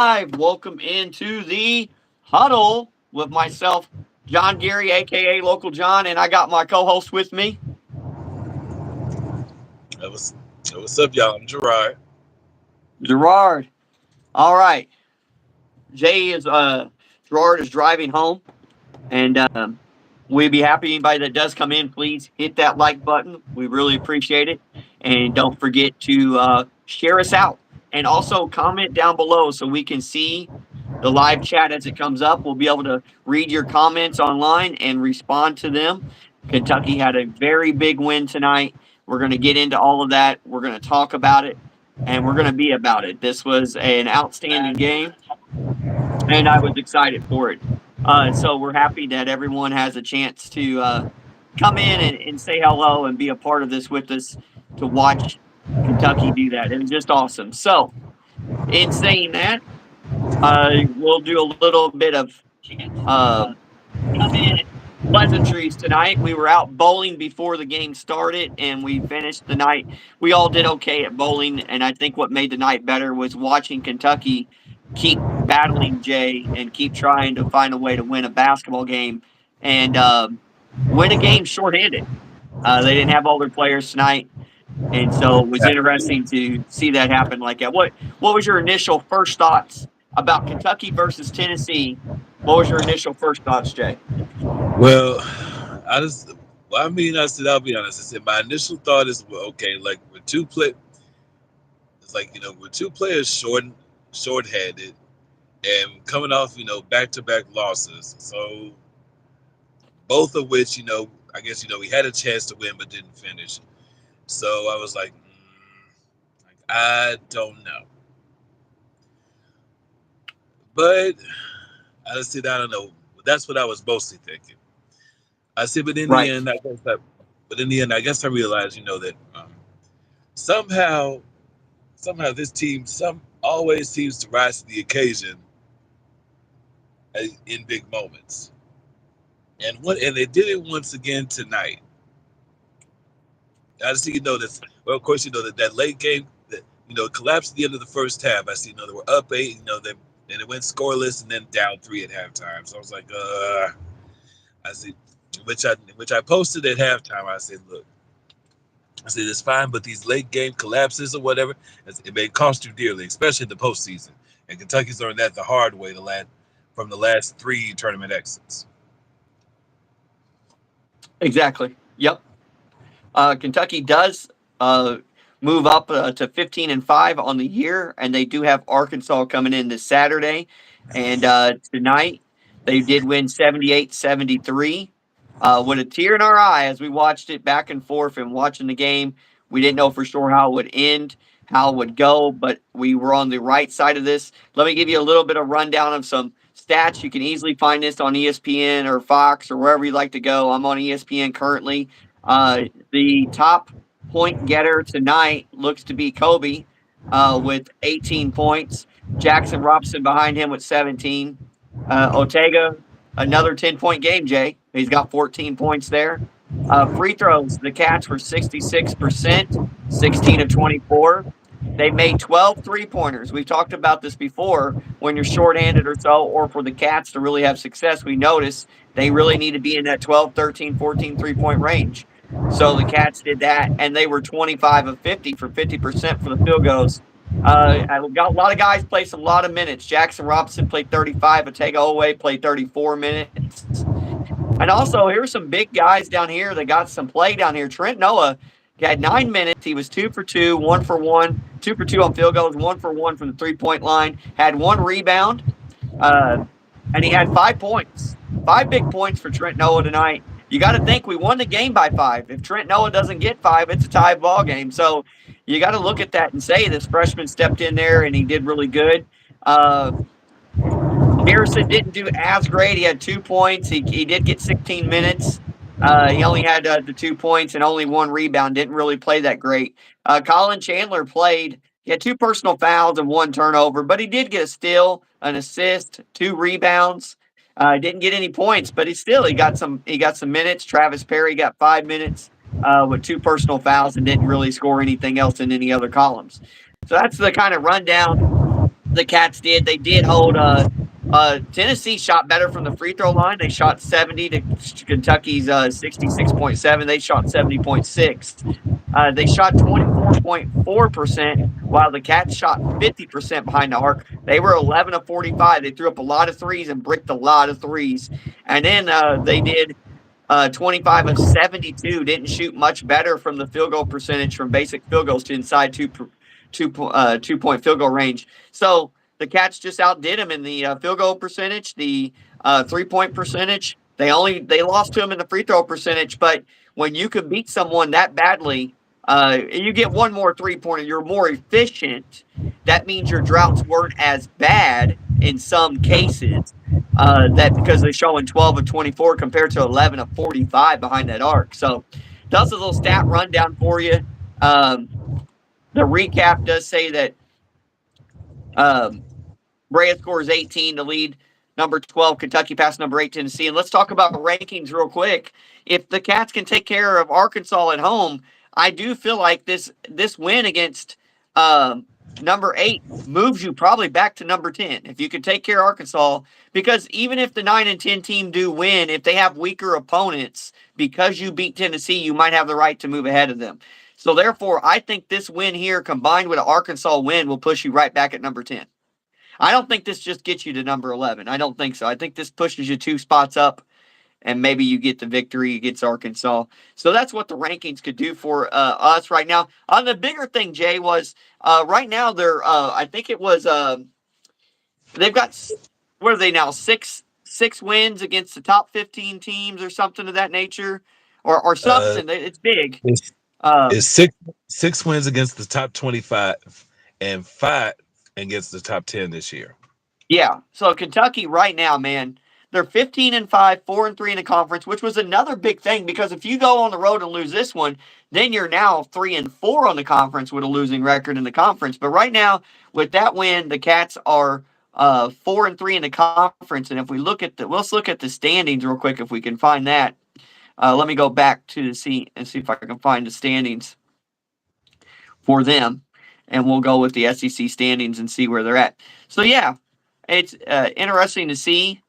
Welcome into the Huddle with myself, John Gary, aka Local John, and I got my co-host with me, Hey, what's up, y'all? I'm Gerard. Jerrod. All right, Jay is Gerard is driving home, and we'd be happy anybody that does come in. Please hit that like button. We really appreciate it, and don't forget to share us out, and also comment down below so we can see the live chat as it comes up. We'll be able to read your comments online and respond to them. Kentucky had a very big win tonight. We're going to get into all of that. We're going to talk about it, and we're going to be about it. This was an outstanding game, and I was excited for it. So we're happy that everyone has a chance to come in and say hello and be a part of this with us to watch Kentucky do that. It was just awesome. So, in saying that, we'll do a little bit of uh, pleasantries tonight. We were out bowling before the game started, and we finished the night. We all did okay at bowling, and I think what made the night better was watching Kentucky keep battling Jay and keep trying to find a way to win a basketball game and win a game shorthanded. They didn't have all their players tonight, and so it was interesting to see that happen like that. What was your initial first thoughts about Kentucky versus Tennessee? What was your initial first thoughts, Jay? Well, I just, I said, I'll be honest. I said my initial thought is, well, okay, like it's like we're two players short-handed, and coming off, back-to-back losses. So both of which, I guess, we had a chance to win but didn't finish. So I was like I don't know, but I said I don't know. That's what I was mostly thinking. I said, but in the Right. end, I guess I realized, that somehow, somehow this team always seems to rise to the occasion in big moments, and they did it once again tonight. I just think this. Well, of course, that late game that collapsed at the end of the first half. I see, they were up eight. Then it went scoreless and then down three at halftime. So I was like, I see, which I posted at halftime. I said, look. I said it's fine, but these late game collapses or whatever, it may cost you dearly, especially in the postseason. And Kentucky's learned that the hard way from the last three tournament exits. Exactly. Yep. Kentucky does uh, move up to 15-5 on the year, and they do have Arkansas coming in this Saturday. And tonight, they did win 78-73. With a tear in our eye as we watched it back and forth and watching the game, we didn't know for sure how it would end, how it would go, but we were on the right side of this. Let me give you a little bit of rundown of some stats. You can easily find this on ESPN or Fox or wherever you like to go. I'm on ESPN currently. The top point getter tonight looks to be Kobe with 18 points. Jackson Robinson behind him with 17. Otega, another 10-point game, Jay. He's got 14 points there. Free throws, the Cats were 66%, 16 of 24. They made 12 three-pointers. We've talked about this before. When you're shorthanded or so, or for the Cats to really have success, we notice they really need to be in that 12, 13, 14 three-point range. So the Cats did that, and they were 25 of 50 for 50% for the field goals. I got a lot of guys play some lot of minutes. Jackson Robinson played 35. Otega Owe played 34 minutes. And also, here's some big guys down here that got some play down here. Trent Noah had 9 minutes. He was 2 for 2, 1 for 1, 2 for 2 on field goals, 1 for 1 from the 3-point line. Had one rebound, uh, and he had 5 points. 5 big points for Trent Noah tonight. You got to think we won the game by 5. If Trent Noah doesn't get 5, it's a tie ball game. So you got to look at that and say this freshman stepped in there and he did really good. Uh, Harrison didn't do as great. He had 2 points. He did get 16 minutes. He only had the 2 points and only one rebound. Didn't really play that great. Colin Chandler played. He had 2 personal fouls and 1 turnover, but he did get a steal, an assist, 2 rebounds. Didn't get any points, but he got some. He got some minutes. Travis Perry got 5 minutes with 2 personal fouls and didn't really score anything else in any other columns. So that's the kind of rundown The Cats did. They did hold. Tennessee shot better from the free throw line. They shot 70 to Kentucky's 66.7. They shot 70.6. They shot 24.4%, while the Cats shot 50% behind the arc. They were 11 of 45. They threw up a lot of threes and bricked a lot of threes. And then they did 25 of 72. Didn't shoot much better from the field goal percentage from basic field goals to inside 2 point field goal range. So the Cats just outdid them in the field goal percentage, the 3 point percentage. They lost to them in the free throw percentage, but when you can beat someone that badly, you get one more 3 pointer. You're more efficient. That means your droughts weren't as bad in some cases. That because they're showing 12 of 24 compared to 11 of 45 behind that arc. So that's a little stat rundown for you. Um, the recap does say that um, Brea scores 18 to lead number 12 Kentucky past number 8 Tennessee. And let's talk about rankings real quick. If the Cats can take care of Arkansas at home, I do feel like this win against number 8 moves you probably back to number 10. If you can take care of Arkansas, because even if the 9 and 10 team do win, if they have weaker opponents, because you beat Tennessee, you might have the right to move ahead of them. So therefore, I think this win here combined with an Arkansas win will push you right back at number 10. I don't think this just gets you to number 11. I don't think so. I think this pushes you 2 spots up, and maybe you get the victory against Arkansas. So that's what the rankings could do for us right now. On the bigger thing, Jay, was right now they're I think it was they've got what are they now six wins against the top 15 teams or something of that nature, or Uh, something. It's big. it's, Um, it's six wins against the top 25 and 5 against the top 10 this year. Yeah. So Kentucky right now, man, they're 15-5, 4-3 in the conference, which was another big thing because if you go on the road and lose this one, then you're now 3-4 on the conference with a losing record in the conference. But right now, with that win, the Cats are 4-3 in the conference. And if we look at let's look at the standings real quick if we can find that. Let me go back to see if I can find the standings for them, and we'll go with the SEC standings and see where they're at. So yeah, it's interesting to see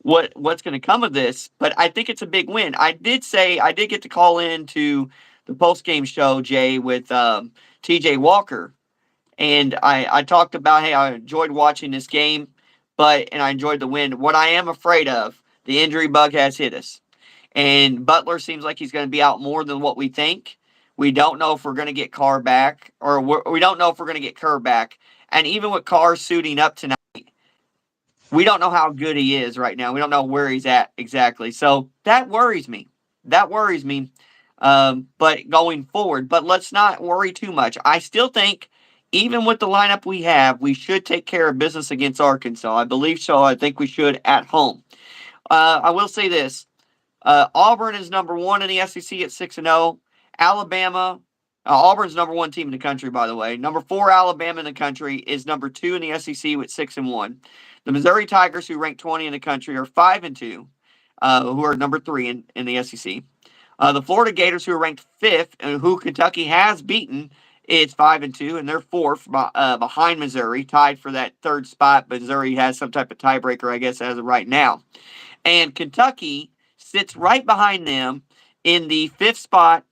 what's going to come of this, but I think it's a big win. I did get to call in to the post game show, Jay, with T.J. Walker, and I talked about hey, I enjoyed watching this game, and I enjoyed the win. What I am afraid of, the injury bug has hit us, and Butler seems like he's going to be out more than what we think. We don't know if we're going to get Carr back, or we don't know if we're going to get Kerr back. And even with Carr suiting up tonight, we don't know how good he is right now. We don't know where he's at exactly. So that worries me. That worries me. But going forward, but let's not worry too much. I still think, even with the lineup we have, we should take care of business against Arkansas. I believe so. I think we should at home. I will say this: Auburn is number 1 in the SEC at 6-0. Alabama, Auburn's number 1 team in the country, by the way. Number 4, Alabama in the country is number 2 in the SEC with 6-1. The Missouri Tigers, who rank 20 in the country, are 5-2, who are number 3 in the SEC. The Florida Gators, who are ranked 5th and who Kentucky has beaten, is 5-2, and they're 4th behind Missouri, tied for that 3rd spot. Missouri has some type of tiebreaker, I guess, as of right now. And Kentucky sits right behind them in the 5th spot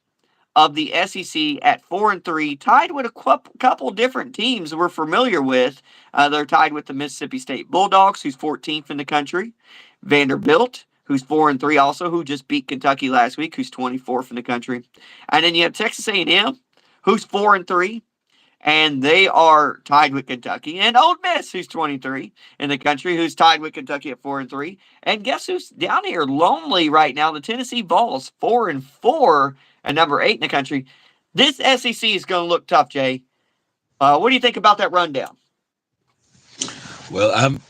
of the SEC at 4-3, tied with a couple different teams we're familiar with. They're tied with the Mississippi State Bulldogs, who's 14th in the country, Vanderbilt, who's 4-3 also, who just beat Kentucky last week, who's 24th in the country, and then you have Texas A&M, who's 4-3. And they are tied with Kentucky, and Ole Miss, who's 23 in the country, who's tied with Kentucky at 4-3. And guess who's down here lonely right now? The Tennessee Vols, 4-4, and number 8 in the country. This SEC is going to look tough, Jay. What do you think about that rundown? Well, I'm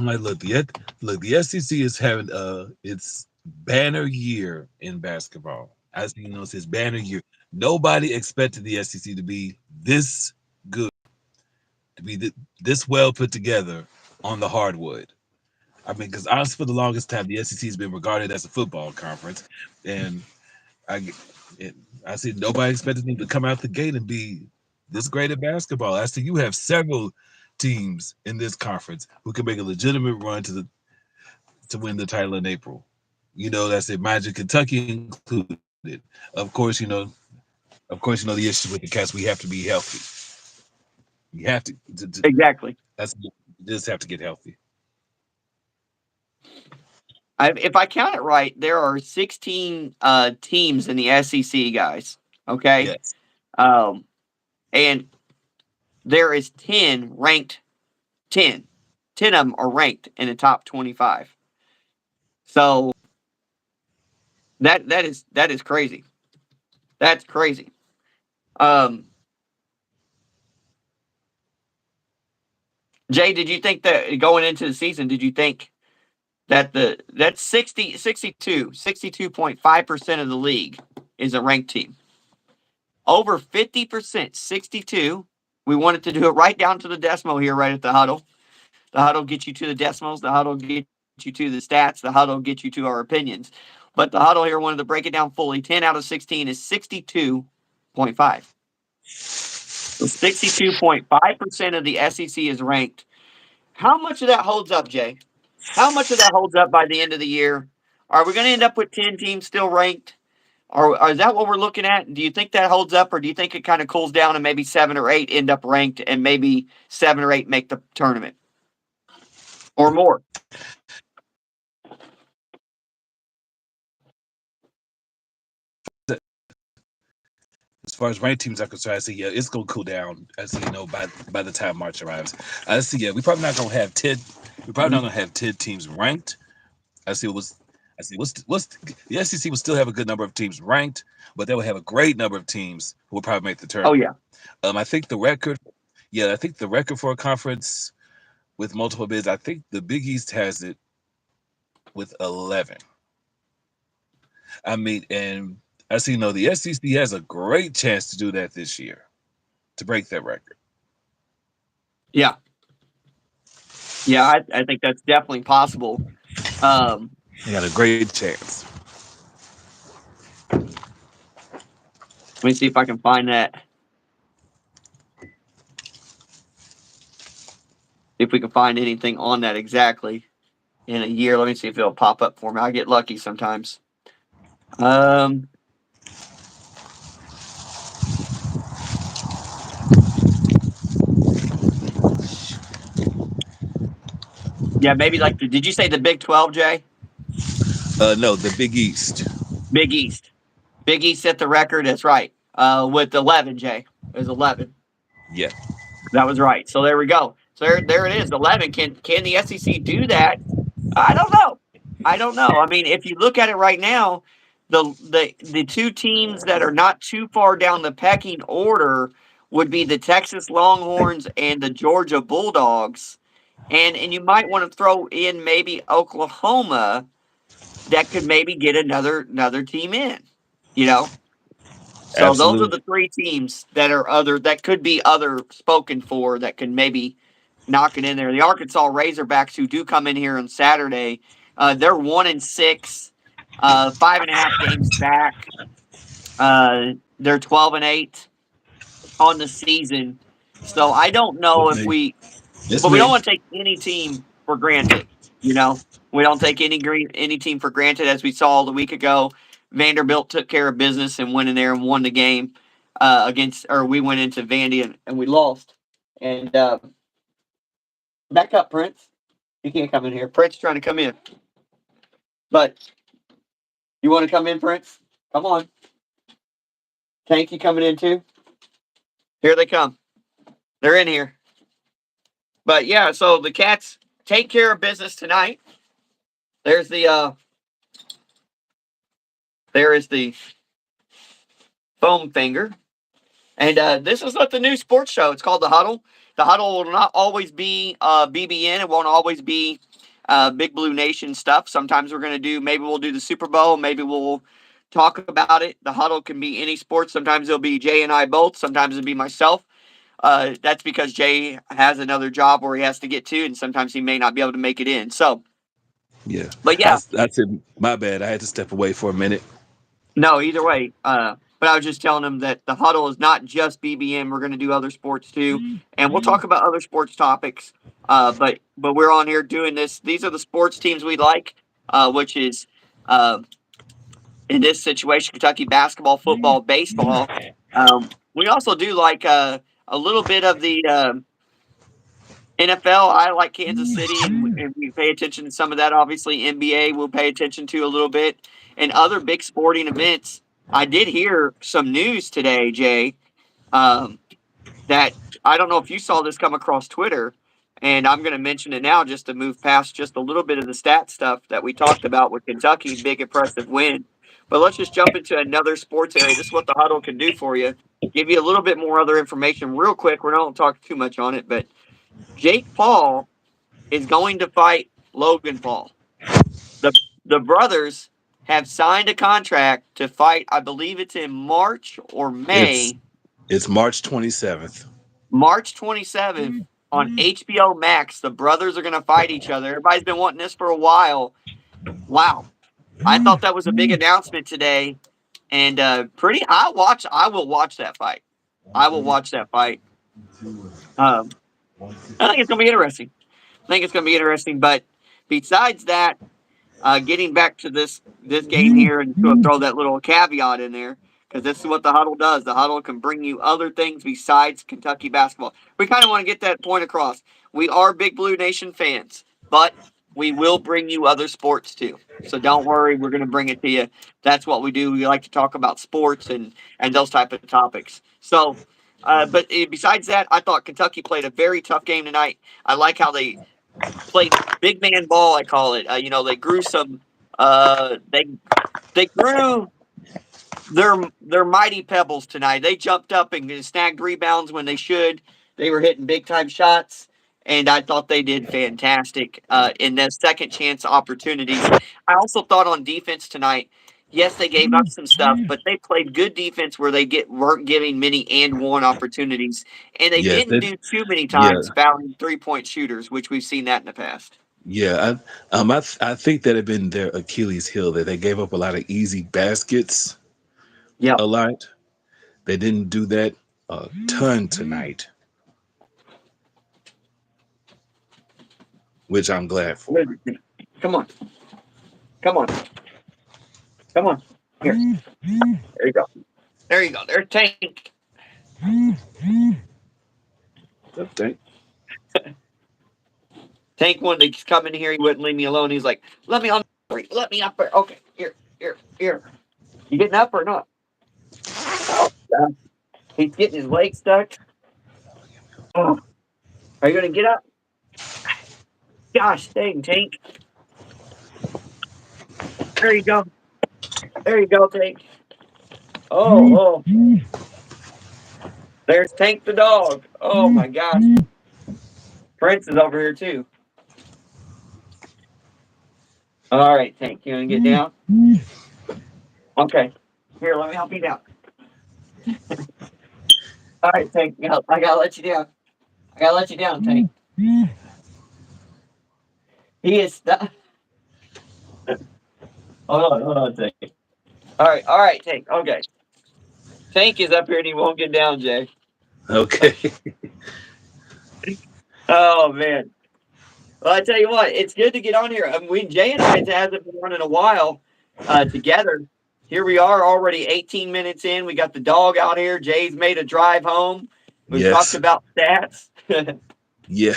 like, look, the SEC is having its banner year in basketball. As you know, it's his banner year. Nobody expected the SEC to be this good, to be this well put together on the hardwood. I mean, because honestly, for the longest time, the SEC has been regarded as a football conference, and I, it, I see nobody expected them to come out the gate and be this great at basketball. I see you have several teams in this conference who can make a legitimate run to win the title in April. That's it. Magic Kentucky included. Of course, the issue with the Cats, we have to be healthy. You have to Exactly. that's you just have to get healthy. If I count it right, there are 16 teams in the SEC, guys. Okay, Yes, um, and there is 10. 10 of them are ranked in the top 25. So that is crazy. That's crazy. Um, Jay, did you think that going into the season, did you think that that's 62.5% of the league is a ranked team? Over 50%, 62. We wanted to do it right down to the decimal here, right at the huddle. The huddle gets you to the decimals. The huddle gets you to the stats. The huddle gets you to our opinions. But the huddle here wanted to break it down fully. 10 out of 16 is 62.5. So 62.5% of the SEC is ranked. How much of that holds up, Jay? How much of that holds up by the end of the year? Are we going to end up with 10 teams still ranked? Or is that what we're looking at? Do you think that holds up, or do you think it kind of cools down and maybe 7 or 8 end up ranked and maybe 7 or 8 make the tournament or more? as far as ranked teams are concerned, I see it's gonna cool down. I see by the time March arrives. I see we probably not gonna have 10. We're probably not gonna have 10 teams ranked. I see what's I see what's the SEC will still have a good number of teams ranked, but they will have a great number of teams who will probably make the Oh, tournament. yeah. I think the record, yeah, I think the record for a conference with multiple bids, I think the Big East has it with 11. I mean, and I see the SEC has a great chance to do that this year to break that record. Yeah. Yeah, I think that's definitely possible. Um, They got a great chance. Let me see if I can find that. If we can find anything on that exactly in a year. Let me see if it'll pop up for me. I get lucky sometimes. Um, yeah, maybe like did you say the Big 12, Jay? No, the Big East. Big East. Big East set the record. That's right. With 11, Jay. It was 11. Yeah, That was right. So there we go. So there it is. 11. Can the SEC do that? I don't know. I don't know. I mean, if you look at it right now, the two teams that are not too far down the pecking order would be the Texas Longhorns and the Georgia Bulldogs. And you might want to throw in maybe Oklahoma that could maybe get another team in, you know? So those are absolutely. the three teams that are other that could be other spoken for that can maybe knock it in there. The Arkansas Razorbacks, who do come in here on Saturday, they're 1-6, 5.5 games back. They're 12-8 on the season. So I don't know It's if me. It's but we don't me. want to take any team for granted. You know, we don't take any team for granted. As we saw the week ago, Vanderbilt took care of business and went in there and won the game against, or we went into Vandy and we lost. And back up, Prince. You can't come in here. Prince trying to come in, but you want to come in, Prince? Come on. Tank, you coming in too? Here they come. They're in here. But yeah, so the Cats take care of business tonight. There's the there is the foam finger. And this is not the new sports show. It's called The Huddle. The Huddle will not always be BBN. It won't always be Big Blue Nation stuff. Sometimes we're going to maybe we'll do the Super Bowl. Maybe we'll talk about it. The Huddle can be any sport. Sometimes it'll be Jay and I both. Sometimes it'll be myself. That's because Jay has another job where he has to get to, and sometimes he may not be able to make it in. So, Yeah, but yeah, I said my bad. I had to step away for a minute. no, either way. But I was just telling him that the Huddle is not just BBM. We're going to do other sports too, and we'll talk about other sports topics. But we're on here doing this. These are the sports teams we like, which is uh, in this situation Kentucky basketball, football, baseball. We also do like a little bit of the NFL. I like Kansas City, and we pay attention to some of that. Obviously, NBA we'll pay attention to a little bit, and other big sporting events. I did hear some news today, Jay, um, that I don't know if you saw this come across Twitter, and I'm going to mention it now just to move past just a little bit of the stat stuff that we talked about with Kentucky, big impressive win. But let's just jump into another sports area. This is what the Huddle can do for you. Give you a little bit more other information real quick. We're not going to talk too much on it, but Jake Paul is going to fight Logan Paul. The the brothers have signed a contract to fight. I believe it's in March or It's May. it's March 27th. March 27th on HBO Max. The brothers are going to fight each other. Everybody's been wanting this for a while. Wow. I thought that was a big announcement today. And pretty, I will watch that fight. I will watch that fight. Um, I think it's going to be interesting. I think it's going to be interesting. But besides that, getting back to this game here, and to throw that little caveat in there, because this is what the Huddle does. The Huddle can bring you other things besides Kentucky basketball. We kind of want to get that point across. We are Big Blue Nation fans, but we will bring you other sports too. So don't worry, we're going to bring it to you. That's what we do. We like to talk about sports and those type of topics. So, but besides that, I thought Kentucky played a very tough game tonight. I like how they played big man ball. I call it. They grew some. They grew their mighty pebbles tonight. They jumped up and snagged rebounds when they should. They were hitting big time shots, and I thought they did fantastic in their second chance opportunities. I also thought on defense tonight. Yes, they gave up some stuff, but they played good defense where they weren't giving many and one opportunities, and they Yes, didn't do too many yeah, times fouling 3-point shooters, which we've seen that in the past. yeah. I think that had been their Achilles heel that they gave up a lot of easy baskets Yep. a lot. They didn't do that a ton tonight, which I'm glad for. Come on. Come on. Come on. Here. There you go. There you go. There's Tank. Okay. Tank wanted to come in here. He wouldn't leave me alone. He's like, let me on. Let me up there. Okay. Here. You getting up or not? Oh, he's getting his leg stuck. Oh, are you going to get up? Gosh dang, Tank. There you go. There you go, Tank. Oh. There's Tank the dog. Oh, my gosh. Prince is over here, too. All right, Tank. You want to get down? Okay. Here, let me help you down. All right, Tank. I gotta let you down. I gotta let you down, Tank. He is stuck. Hold on, Tank. All right, Tank. Okay. Tank is up here and he won't get down, Jay. Okay. Oh man. Well, I tell you what, it's good to get on here. Jay and I hasn't been running a while together. Here we are, already 18 minutes in. We got the dog out here. Jay's made a drive home. We've talked Yes. about stats. Yeah.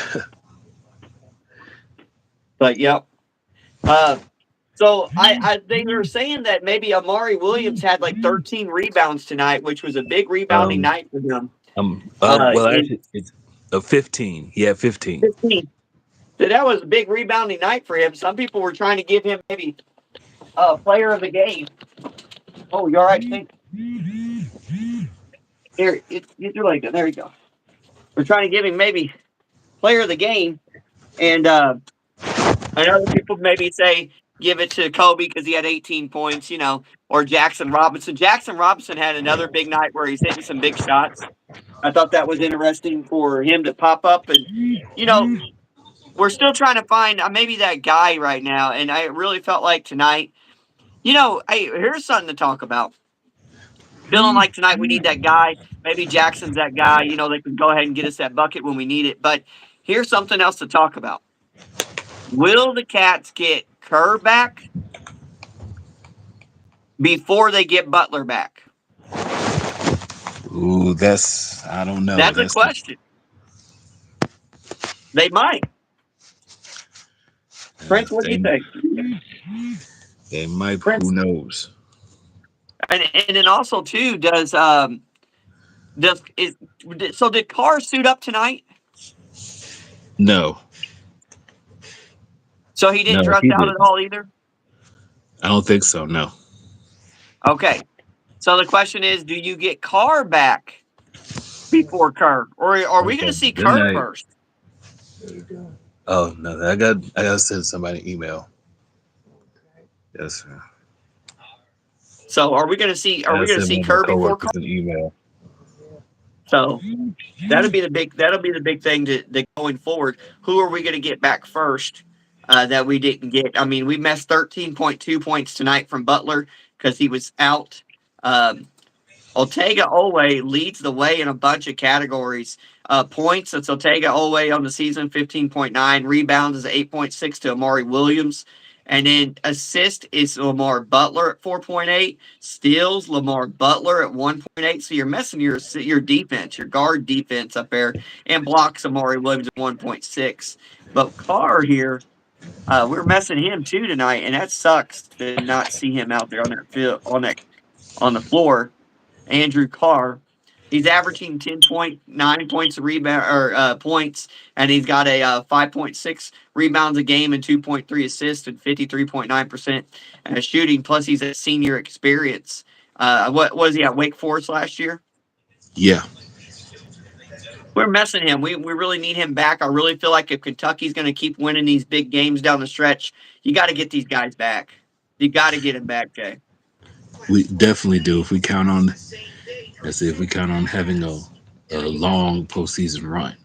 But yep. So they were saying that maybe Amari Williams had like 13 rebounds tonight, which was a big rebounding Um. night for him. Well, In actually, it's a 15. He had 15. 15. So that was a big rebounding night for him. Some people were trying to give him maybe player of the game. Oh, you all right, Stink? Here, get your leg down. There you go. We're trying to give him maybe player of the game, and I know people maybe say give it to Kobe because he had 18 points, or Jackson Robinson. Jackson Robinson had another big night where he's hitting some big shots. I thought that was interesting for him to pop up, and we're still trying to find maybe that guy right now. And I really felt like tonight, hey, here's something to talk about. Feeling like tonight we need that guy. Maybe Jackson's that guy. They can go ahead and get us that bucket when we need it. But here's something else to talk about. Will the Cats get Kerr back before they get Butler back? Ooh, I don't know. That's a question. They might. Prince, what do you They think? they might. Who Prince, knows? and then also too, does is so did Carr suit up tonight? No, So he didn't no, dress he out at didn't. all either. I don't think so. No. Okay. So the question is, do you get Carr back before Kerr, or are we going Okay. to see Good Kerr night. first? Oh no, I got to send somebody an email. Yes, sir. So are we going to see? I Are we gotta going to send see one of my Kerr before Carr? coworkers an email. So that'll be the big thing that going forward. Who are we going to get back first that we didn't get? I mean, we missed 13.2 points tonight from Butler because he was out. Um, Otega Owe leads the way in a bunch of categories. Points, it's Otega Owe on the season, 15.9. Rebounds is 8.6 to Amari Williams. And then assist is Lamar Butler at 4.8. Steals, Lamar Butler at 1.8. So you're messing your defense, your guard defense up there. And blocks Amari Williams at 1.6. But Carr here, we're messing him too tonight, and that sucks to not see him out there on that field on the floor. Andrew Carr. He's averaging 10.9 points a rebound or points, and he's got a 5.6 rebounds a game and 2.3 assists and 53.9% shooting. Plus, he's a senior experience. What was he at Wake Forest last year? Yeah, We're messing him. We really need him back. I really feel like if Kentucky's going to keep winning these big games down the stretch, you got to get these guys back. You got to get him back, Jay. we definitely do. If we count on, let's say, if we count on having a long postseason run, Yeah,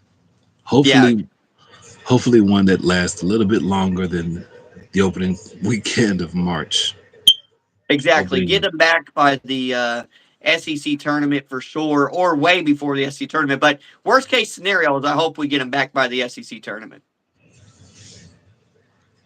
hopefully, hopefully one that lasts a little bit longer than the opening weekend of March. exactly. Hopefully, Get them back by the SEC tournament for sure, or way before the SEC tournament. But worst case scenario is I hope we get them back by the SEC tournament.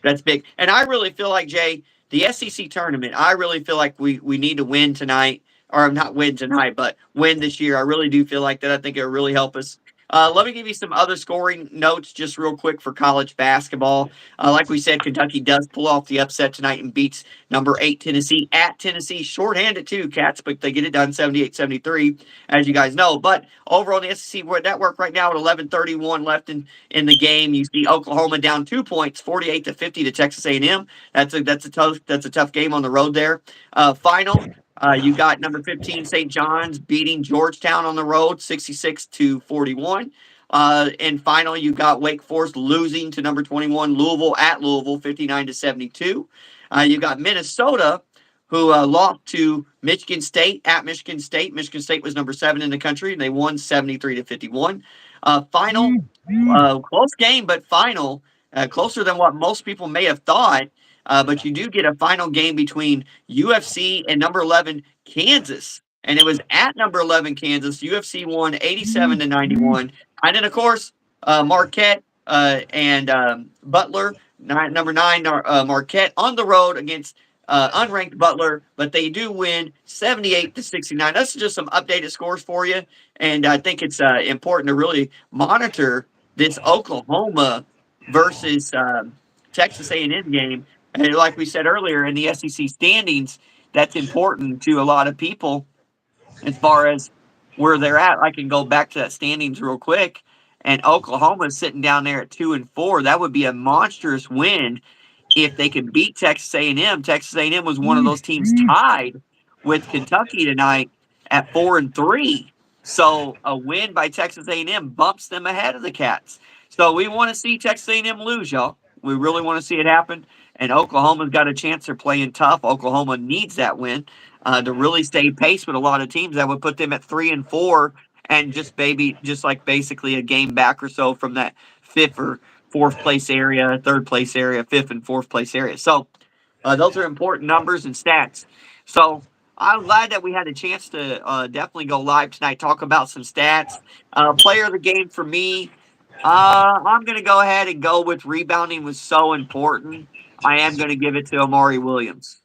That's big. And I really feel like, Jay, the SEC tournament, I really feel like we need to win tonight, or not win tonight, but win this year. I really do feel like that. I think it'll really help us. Let me give you some other scoring notes just real quick for college basketball. Like we said, Kentucky does pull off the upset tonight and beats number 8 Tennessee at Tennessee. Shorthanded too, Cats, but they get it done 78-73, as you guys know. But over on the SEC network right now at 11:31 left in the game. You see Oklahoma down 2 points, 48-50 to Texas A&M. That's a tough game on the road there. Final. You got number 15 St. John's beating Georgetown on the road, 66-41. And final, you got Wake Forest losing to number 21 Louisville at Louisville, 59-72. You got Minnesota, who lost to Michigan State at Michigan State. Michigan State was number 7 in the country, and they won 73-51. Final, close game, but final, closer than what most people may have thought. But you do get a final game between UFC and number 11 Kansas, and it was at number 11 Kansas. UFC won 87-91, and then of course Marquette and Butler, number 9 Marquette on the road against unranked Butler, but they do win 78-69. That's just some updated scores for you, and I think it's important to really monitor this Oklahoma versus Texas A&M game. And like we said earlier, in the SEC standings, that's important to a lot of people as far as where they're at. I can go back to that standings real quick, and Oklahoma is sitting down there at 2-4. That would be a monstrous win if they could beat Texas A&M. Texas A&M was one of those teams tied with Kentucky tonight at 4-3. So a win by Texas A&M bumps them ahead of the Cats. So we want to see Texas A&M lose, y'all. We really want to see it happen. And Oklahoma's got a chance. They're playing tough. Oklahoma needs that win to really stay pace with a lot of teams. That would put them at 3-4 and just like basically a game back or so from that fifth or fourth place area, third place area, fifth and fourth place area. So those are important numbers and stats. So I'm glad that we had a chance to definitely go live tonight, talk about some stats. Player of the game for me, I'm going to go ahead and go with rebounding was so important. I am going to give it to Amari Williams.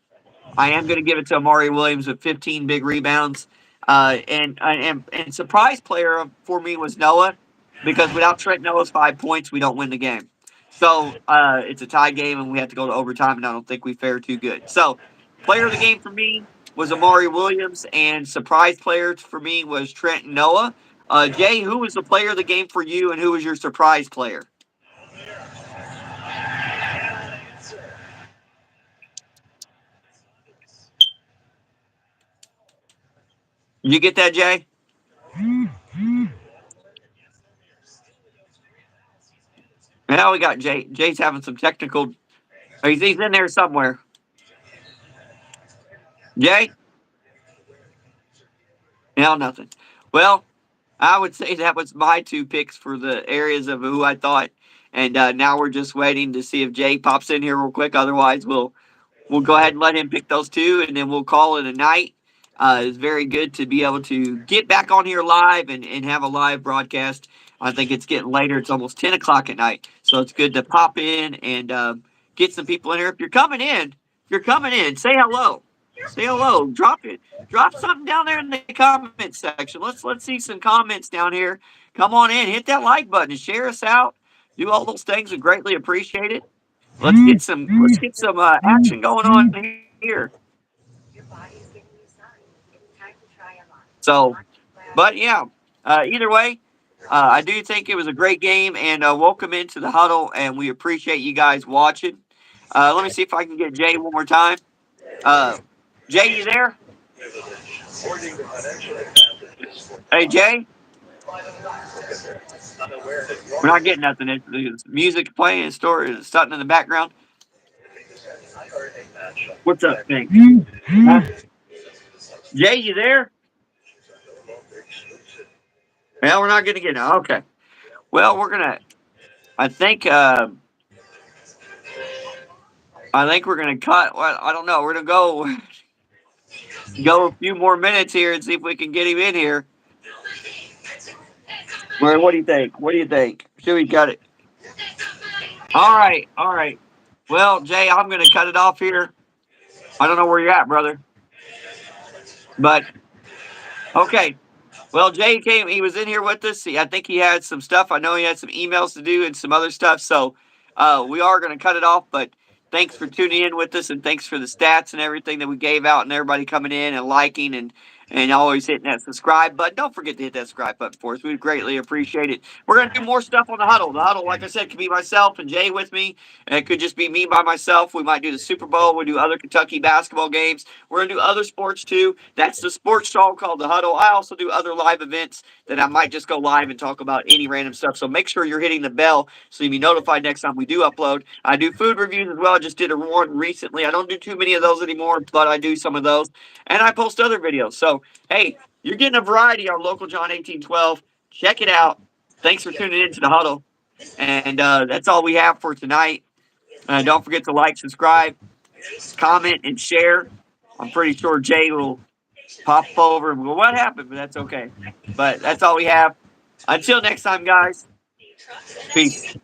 I am going to give it to Amari Williams with 15 big rebounds. And surprise player for me was Noah because without Trent Noah's 5 points, we don't win the game. So it's a tie game and we have to go to overtime, and I don't think we fared too good. So player of the game for me was Amari Williams, and surprise player for me was Trent Noah. Jay, who was the player of the game for you, and who was your surprise player? You get that, Jay? Now we got Jay. Jay's having some technical. He's in there somewhere. Jay? No, nothing. Well, I would say that was my two picks for the areas of who I thought. And now we're just waiting to see if Jay pops in here real quick. Otherwise, we'll go ahead and let him pick those two, and then we'll call it a night. It's very good to be able to get back on here live and have a live broadcast. I think it's getting later. It's almost 10 o'clock at night. So it's good to pop in and get some people in here. If you're coming in, say hello. Say hello. Drop it. Drop something down there in the comment section. Let's see some comments down here. Come on in. Hit that like button and share us out. Do all those things. We greatly appreciate it. Let's get some action going on here. So, but yeah, either way, I do think it was a great game, and welcome into the huddle, and we appreciate you guys watching. Let me see if I can get Jay one more time. Uh, Jay, you there? Hey, Jay, we're not getting nothing. It's music playing, story, something in the background. What's up, Hank? Huh? Jay, you there? Well, we're not going to get it. Okay. Well, we're gonna. I think. I think we're gonna cut. Well, I don't know. We're gonna go a few more minutes here and see if we can get him in here. What do you think? What do you think? Should we cut it? All right. All right. Well, Jay, I'm gonna cut it off here. I don't know where you're at, brother. But okay. Well, Jay came. He was in here with us. I think he had some stuff. I know he had some emails to do and some other stuff. So we are going to cut it off. But thanks for tuning in with us, and thanks for the stats and everything that we gave out, and everybody coming in and liking and always hitting that subscribe button. Don't forget to hit that subscribe button for us. We'd greatly appreciate it. We're going to do more stuff on the huddle. The huddle, like I said, could be myself and Jay with me. And it could just be me by myself. We might do the Super Bowl. We do other Kentucky basketball games. We're going to do other sports too. That's the sports show called The Huddle. I also do other live events that I might just go live and talk about any random stuff. So make sure you're hitting the bell so you'll be notified next time we do upload. I do food reviews as well. I just did a one recently. I don't do too many of those anymore, but I do some of those. And I post other videos. So, hey, you're getting a variety on local John 1812. Check it out. Thanks for tuning in to The Huddle. And that's all we have for tonight. Don't forget to like, subscribe, comment, and share. I'm pretty sure Jay will pop over and go, what happened? But that's okay. But that's all we have. Until next time, guys. Peace.